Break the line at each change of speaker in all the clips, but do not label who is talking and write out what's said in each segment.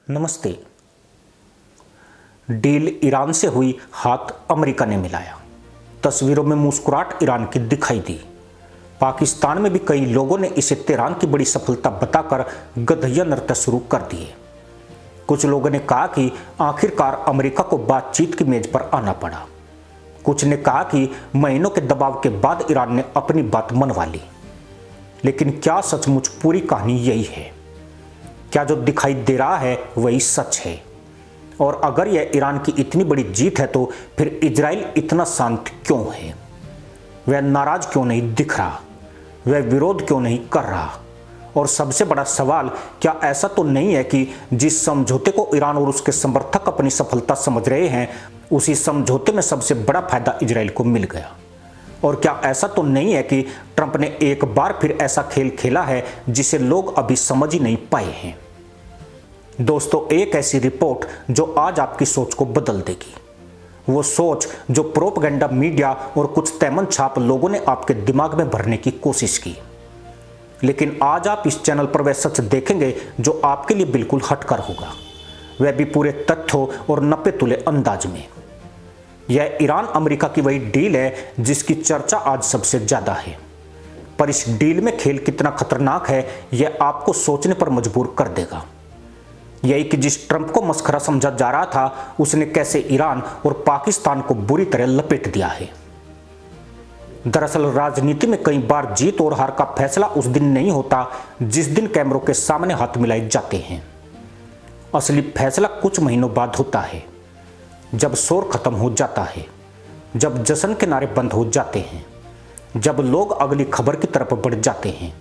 नमस्ते। Deal Iran से हुई, हाथ अमेरिका ने मिलाया। तस्वीरों में मुस्कुराहट ईरान की दिखाई दी। पाकिस्तान में भी कई लोगों ने इसे तेहरान की बड़ी सफलता बताकर गधैया नृत्य शुरू कर दिए। कुछ लोगों ने कहा कि आखिरकार अमेरिका को बातचीत की मेज पर आना पड़ा। कुछ ने कहा कि महीनों के दबाव के बाद ईरान ने अपनी बात मनवा ली। लेकिन क्या सचमुच पूरी कहानी यही है? क्या जो दिखाई दे रहा है वही सच है? और अगर यह ईरान की इतनी बड़ी जीत है तो फिर इजराइल इतना शांत क्यों है? वह नाराज क्यों नहीं दिख रहा? वह विरोध क्यों नहीं कर रहा? और सबसे बड़ा सवाल, क्या ऐसा तो नहीं है कि जिस समझौते को ईरान और उसके समर्थक अपनी सफलता समझ रहे हैं, उसी समझौते में सबसे बड़ा फायदा इजराइल को मिल गया? और क्या ऐसा तो नहीं है कि ट्रंप ने एक बार फिर ऐसा खेल खेला है जिसे लोग अभी समझ ही नहीं पाए हैं? दोस्तों, एक ऐसी रिपोर्ट जो आज आपकी सोच को बदल देगी। वो सोच जो प्रोपेगेंडा मीडिया और कुछ तैमन छाप लोगों ने आपके दिमाग में भरने की कोशिश की। लेकिन आज आप इस चैनल पर वह सच देखेंगे जो आपके लिए बिल्कुल हटकर होगा, वह भी पूरे तथ्यों और नपे तुले अंदाज में। यह ईरान अमेरिका की वही डील है जिसकी चर्चा आज सबसे ज्यादा है। पर इस डील में खेल कितना खतरनाक है, यह आपको सोचने पर मजबूर कर देगा। यही कि जिस ट्रंप को मस्खरा समझा जा रहा था, उसने कैसे ईरान और पाकिस्तान को बुरी तरह लपेट दिया है। दरअसल राजनीति में कई बार जीत और हार का फैसला उस दिन नहीं होता जिस दिन कैमरों के सामने हाथ मिलाए जाते हैं। असली फैसला कुछ महीनों बाद होता है, जब शोर खत्म हो जाता है, जब जश्न के नारे बंद हो जाते हैं, जब लोग अगली खबर की तरफ बढ़ जाते हैं,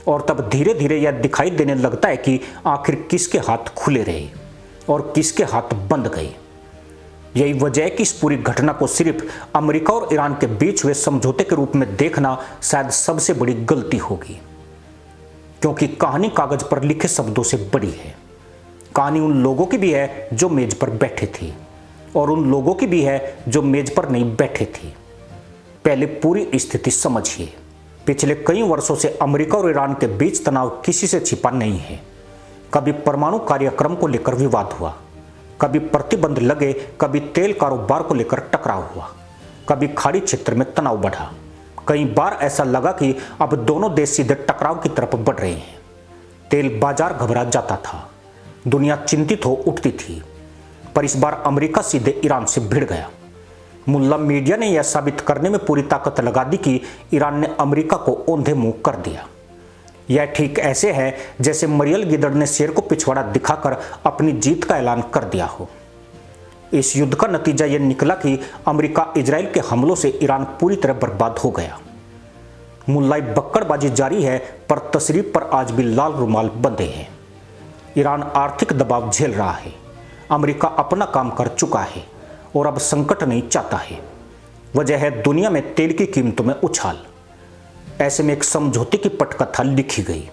और तब धीरे धीरे यह दिखाई देने लगता है कि आखिर किसके हाथ खुले रहे और किसके हाथ बंद गए। यही वजह है कि इस पूरी घटना को सिर्फ अमेरिका और ईरान के बीच हुए समझौते के रूप में देखना शायद सबसे बड़ी गलती होगी। क्योंकि कहानी कागज पर लिखे शब्दों से बड़ी है। कहानी उन लोगों की भी है जो मेज पर बैठे थे, और उन लोगों की भी है जो मेज पर नहीं बैठे थे। पहले पूरी स्थिति समझिए। पिछले कई वर्षों से अमेरिका और ईरान के बीच तनाव किसी से छिपा नहीं है। कभी परमाणु कार्यक्रम को लेकर विवाद हुआ, कभी प्रतिबंध लगे, कभी तेल कारोबार को लेकर टकराव हुआ, कभी खाड़ी क्षेत्र में तनाव बढ़ा। कई बार ऐसा लगा कि अब दोनों देश सीधे टकराव की तरफ बढ़ रहे हैं। तेल बाजार घबरा जाता था, दुनिया चिंतित हो उठती थी। पर इस बार अमेरिका सीधे ईरान से भिड़ गया। मुल्ला मीडिया ने यह साबित करने में पूरी ताकत लगा दी कि ईरान ने अमेरिका को औंधे मुंह कर दिया। यह ठीक ऐसे है जैसे मरियल गिदड़ ने शेर को पिछवाड़ा दिखाकर अपनी जीत का ऐलान कर दिया हो। इस युद्ध का नतीजा यह निकला कि अमेरिका इजराइल के हमलों से ईरान पूरी तरह बर्बाद हो गया। मुल्लाई बक्कड़बाजी जारी है, पर तशरीफ पर आज भी लाल रुमाल बंधे हैं। ईरान आर्थिक दबाव झेल रहा है। अमेरिका अपना काम कर चुका है और अब संकट नहीं चाहता है। वजह है दुनिया में तेल की कीमतों में उछाल। ऐसे में एक समझौते की पटकथा लिखी गई,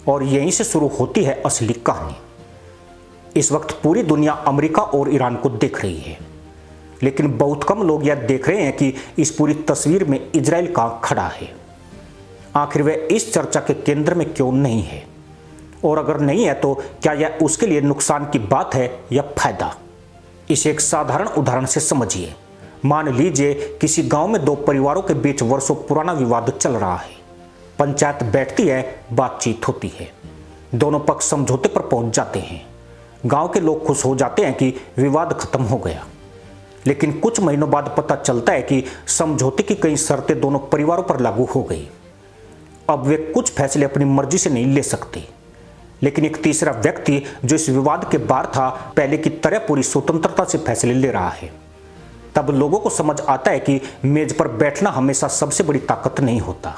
और यहीं से शुरू होती है असली कहानी। इस वक्त पूरी दुनिया अमेरिका और ईरान को देख रही है, लेकिन बहुत कम लोग यह देख रहे हैं कि इस पूरी तस्वीर में इजराइल कहां खड़ा है। आखिर वह इस चर्चा के केंद्र में क्यों नहीं है? और अगर नहीं है तो क्या यह उसके लिए नुकसान की बात है या फायदा? इसे एक साधारण उदाहरण से समझिए। मान लीजिए किसी गांव में दो परिवारों के बीच वर्षों पुराना विवाद चल रहा है। पंचायत बैठती है, बातचीत होती है, दोनों पक्ष समझौते पर पहुंच जाते हैं। गांव के लोग खुश हो जाते हैं कि विवाद खत्म हो गया। लेकिन कुछ महीनों बाद पता चलता है कि समझौते की कई शर्तें दोनों परिवारों पर लागू हो गई। अब वे कुछ फैसले अपनी मर्जी से नहीं ले सकते, लेकिन एक तीसरा व्यक्ति जो इस विवाद के बाहर था, पहले की तरह पूरी स्वतंत्रता से फैसले ले रहा है। तब लोगों को समझ आता है कि मेज पर बैठना हमेशा सबसे बड़ी ताकत नहीं होता।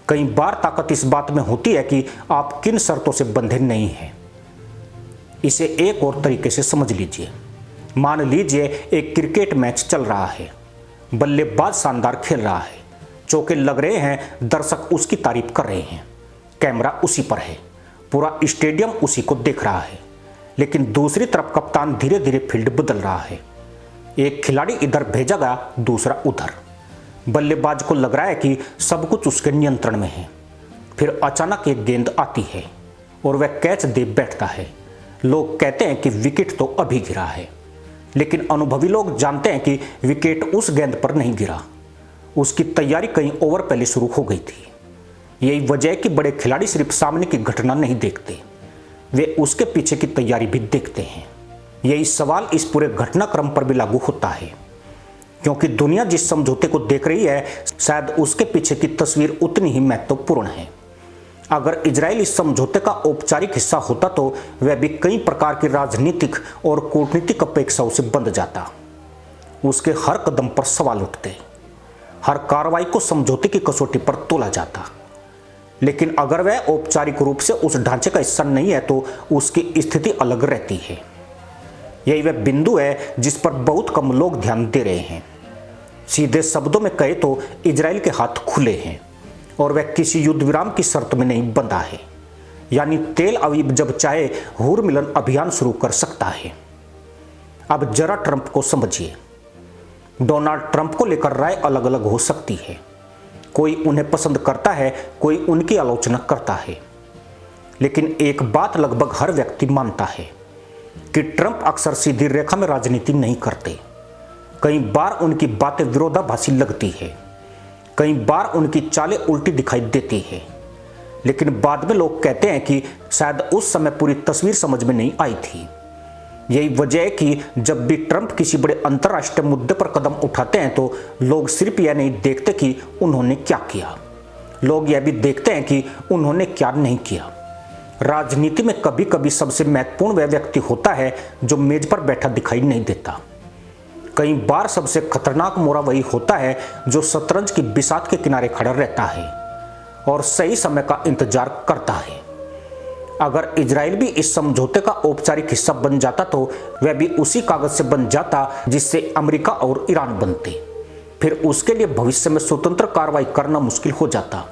कई बार ताकत इस बात में होती है कि आप किन शर्तों से बंधे नहीं हैं। इसे एक और तरीके से समझ लीजिए। मान लीजिए एक क्रिकेट मैच चल रहा है, बल्लेबाज शानदार खेल रहा है, चौके लग रहे हैं, दर्शक उसकी तारीफ कर रहे हैं, कैमरा उसी पर है, पूरा स्टेडियम उसी को देख रहा है। लेकिन दूसरी तरफ कप्तान धीरे धीरे फील्ड बदल रहा है। एक खिलाड़ी इधर भेजा गया, दूसरा उधर। बल्लेबाज को लग रहा है कि सब कुछ उसके नियंत्रण में है। फिर अचानक एक गेंद आती है और वह कैच दे बैठता है, लोग कहते हैं कि विकेट तो अभी गिरा है, लेकिन अनुभवी लोग जानते हैं कि विकेट उस गेंद पर नहीं गिरा, उसकी तैयारी कई ओवर पहले शुरू हो गई थी। यही वजह है कि बड़े खिलाड़ी सिर्फ सामने की घटना नहीं देखते, वे उसके पीछे की तैयारी भी देखते हैं। यही सवाल इस पूरे घटनाक्रम पर भी लागू होता है, क्योंकि दुनिया जिस समझौते को देख रही है शायद उसके पीछे की तस्वीर उतनी ही महत्वपूर्ण है। अगर इजराइल इस समझौते का औपचारिक हिस्सा होता तो वह भी कई प्रकार की राजनीतिक और कूटनीतिक अपेक्षाओं से बंध जाता। उसके हर कदम पर सवाल उठते, हर कार्रवाई को समझौते की कसौटी पर तोला जाता। लेकिन अगर वह औपचारिक रूप से उस ढांचे का हिस्सा नहीं है तो उसकी स्थिति अलग रहती है। यही वह बिंदु है जिस पर बहुत कम लोग ध्यान दे रहे हैं। सीधे शब्दों में कहे तो इजराइल के हाथ खुले हैं और वह किसी युद्ध विराम की शर्त में नहीं बंधा है, यानी तेल अवीव जब चाहे हुर मिलन अभियान शुरू कर सकता है। अब जरा ट्रंप को समझिए। डोनाल्ड ट्रंप को लेकर राय अलग अलग हो सकती है, कोई उन्हें पसंद करता है, कोई उनकी आलोचना करता है, लेकिन एक बात लगभग हर व्यक्ति मानता है कि ट्रंप अक्सर सीधी रेखा में राजनीति नहीं करते। कई बार उनकी बातें विरोधाभासी लगती है, कई बार उनकी चालें उल्टी दिखाई देती है, लेकिन बाद में लोग कहते हैं कि शायद उस समय पूरी तस्वीर समझ में नहीं आई थी। यही वजह है कि जब भी ट्रंप किसी बड़े अंतर्राष्ट्रीय मुद्दे पर कदम उठाते हैं तो लोग सिर्फ यह नहीं देखते कि उन्होंने क्या किया, लोग यह भी देखते हैं कि उन्होंने क्या नहीं किया। राजनीति में कभी कभी सबसे महत्वपूर्ण वह व्यक्ति होता है जो मेज पर बैठा दिखाई नहीं देता। कई बार सबसे खतरनाक मोरा वही होता है जो शतरंज की बिसात के किनारे खड़ा रहता है और सही समय का इंतजार करता है। अगर इजराइल भी इस समझौते का औपचारिक हिस्सा बन जाता तो वह भी उसी कागज से बन जाता जिससे अमेरिका और ईरान बनते। फिर उसके लिए भविष्य में स्वतंत्र कार्रवाई करना मुश्किल हो जाता।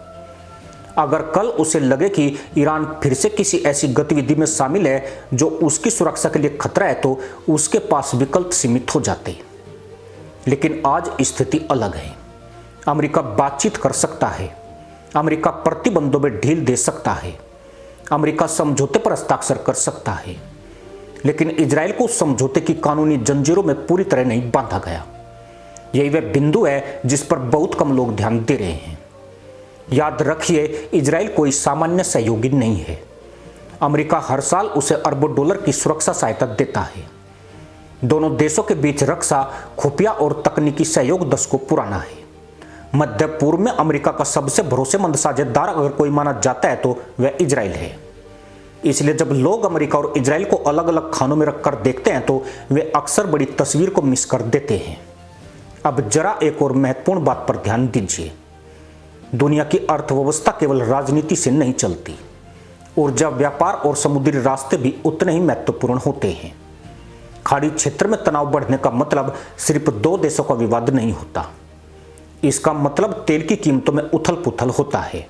अगर कल उसे लगे कि ईरान फिर से किसी ऐसी गतिविधि में शामिल है जो उसकी सुरक्षा के लिए खतरा है तो उसके पास विकल्प सीमित हो जाते। लेकिन आज स्थिति अलग है। अमेरिका बातचीत कर सकता है, अमेरिका प्रतिबंधों में ढील दे सकता है, अमेरिका समझौते पर हस्ताक्षर कर सकता है, लेकिन इजराइल को समझौते की कानूनी जंजीरों में पूरी तरह नहीं बांधा गया। यही वह बिंदु है जिस पर बहुत कम लोग ध्यान दे रहे हैं। याद रखिए, इजराइल कोई सामान्य सहयोगी नहीं है। अमेरिका हर साल उसे अरबों डॉलर की सुरक्षा सहायता देता है। दोनों देशों के बीच रक्षा, खुफिया और तकनीकी सहयोग दशकों पुराना है। मध्य पूर्व में अमेरिका का सबसे भरोसेमंद साझेदार अगर कोई माना जाता है तो वह इजराइल है। इसलिए जब लोग अमेरिका और इजराइल को अलग अलग खानों में रखकर देखते हैं तो वे अक्सर बड़ी तस्वीर को मिस कर देते हैं। अब जरा एक और महत्वपूर्ण बात पर ध्यान दीजिए। दुनिया की अर्थव्यवस्था केवल राजनीति से नहीं चलती। ऊर्जा, व्यापार और समुद्री रास्ते भी उतने ही महत्वपूर्ण होते हैं। खाड़ी क्षेत्र में तनाव बढ़ने का मतलब सिर्फ दो देशों का विवाद नहीं होता। इसका मतलब तेल की कीमतों में उथल पुथल होता है।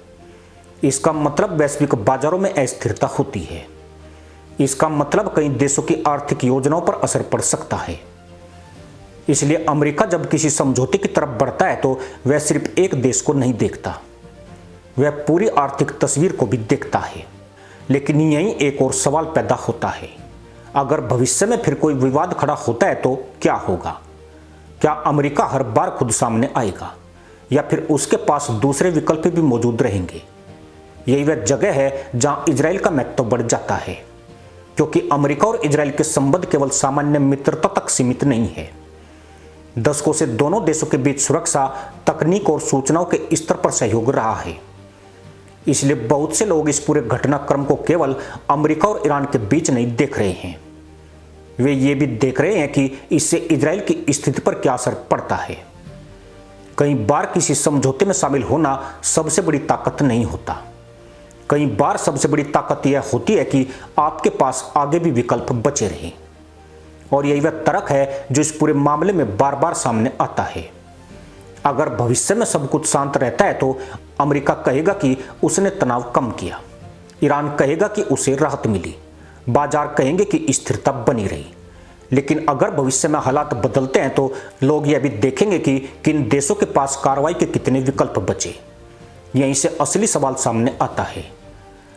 इसका मतलब वैश्विक बाजारों में अस्थिरता होती है। इसका मतलब कई देशों की आर्थिक योजनाओं पर असर पड़ सकता है। इसलिए अमेरिका जब किसी समझौते की तरफ बढ़ता है तो वह सिर्फ एक देश को नहीं देखता, वह पूरी आर्थिक तस्वीर को भी देखता है। लेकिन यहीं एक और सवाल पैदा होता है, अगर भविष्य में फिर कोई विवाद खड़ा होता है तो क्या होगा? क्या अमेरिका हर बार खुद सामने आएगा या फिर उसके पास दूसरे विकल्प भी मौजूद रहेंगे? यही वह जगह है जहां इजराइल का महत्व बढ़ जाता है, क्योंकि अमेरिका और इजराइल के संबंध केवल सामान्य मित्रता तक सीमित नहीं है। दशकों से दोनों देशों के बीच सुरक्षा, तकनीक और सूचनाओं के स्तर पर सहयोग रहा है। इसलिए बहुत से लोग इस पूरे घटनाक्रम को केवल अमेरिका और ईरान के बीच नहीं देख रहे हैं, वे ये भी देख रहे हैं कि इससे इजराइल की स्थिति पर क्या असर पड़ता है। कई बार किसी समझौते में शामिल होना सबसे बड़ी ताकत नहीं होता। कई बार सबसे बड़ी ताकत यह होती है कि आपके पास आगे भी विकल्प बचे रहें। और यही वह तर्क है जो इस पूरे मामले में बार बार सामने आता है। अगर भविष्य में सब कुछ शांत रहता है तो अमेरिका कहेगा कि उसने तनाव कम किया, ईरान कहेगा कि उसे राहत मिली, बाजार कहेंगे कि स्थिरता बनी रही। लेकिन अगर भविष्य में हालात बदलते हैं तो लोग यह भी देखेंगे कि किन देशों के पास कार्रवाई के कितने विकल्प बचे। यहीं से असली सवाल सामने आता है।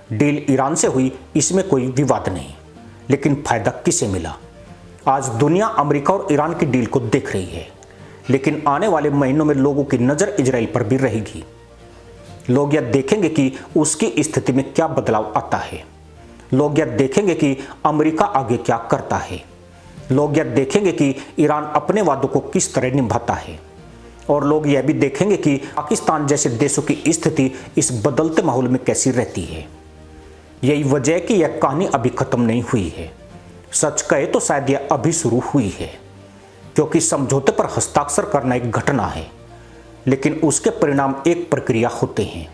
डील ईरान से हुई, इसमें कोई विवाद नहीं, लेकिन फायदा किसे मिला? आज दुनिया अमेरिका और ईरान की डील को देख रही है, लेकिन आने वाले महीनों में लोगों की नजर इजराइल पर भी रहेगी। लोग यह देखेंगे कि उसकी स्थिति में क्या बदलाव आता है। लोग यह देखेंगे कि अमेरिका आगे क्या करता है। लोग यह देखेंगे कि ईरान अपने वादों को किस तरह निभाता है। और लोग यह भी देखेंगे कि पाकिस्तान जैसे देशों की स्थिति इस बदलते माहौल में कैसी रहती है। यही वजह है कि यह कहानी अभी खत्म नहीं हुई है। सच कहे तो शायद यह अभी शुरू हुई है, क्योंकि समझौते पर हस्ताक्षर करना एक घटना है, लेकिन उसके परिणाम एक प्रक्रिया होते हैं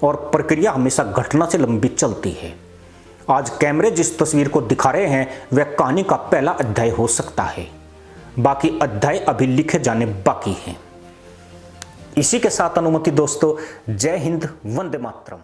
और प्रक्रिया हमेशा घटना से लंबी चलती है। आज कैमरे जिस तस्वीर को दिखा रहे हैं वह कहानी का पहला अध्याय हो सकता है, बाकी अध्याय अभी लिखे जाने बाकी हैं। इसी के साथ अनुमति दोस्तों, जय हिंद, वंदे मातरम।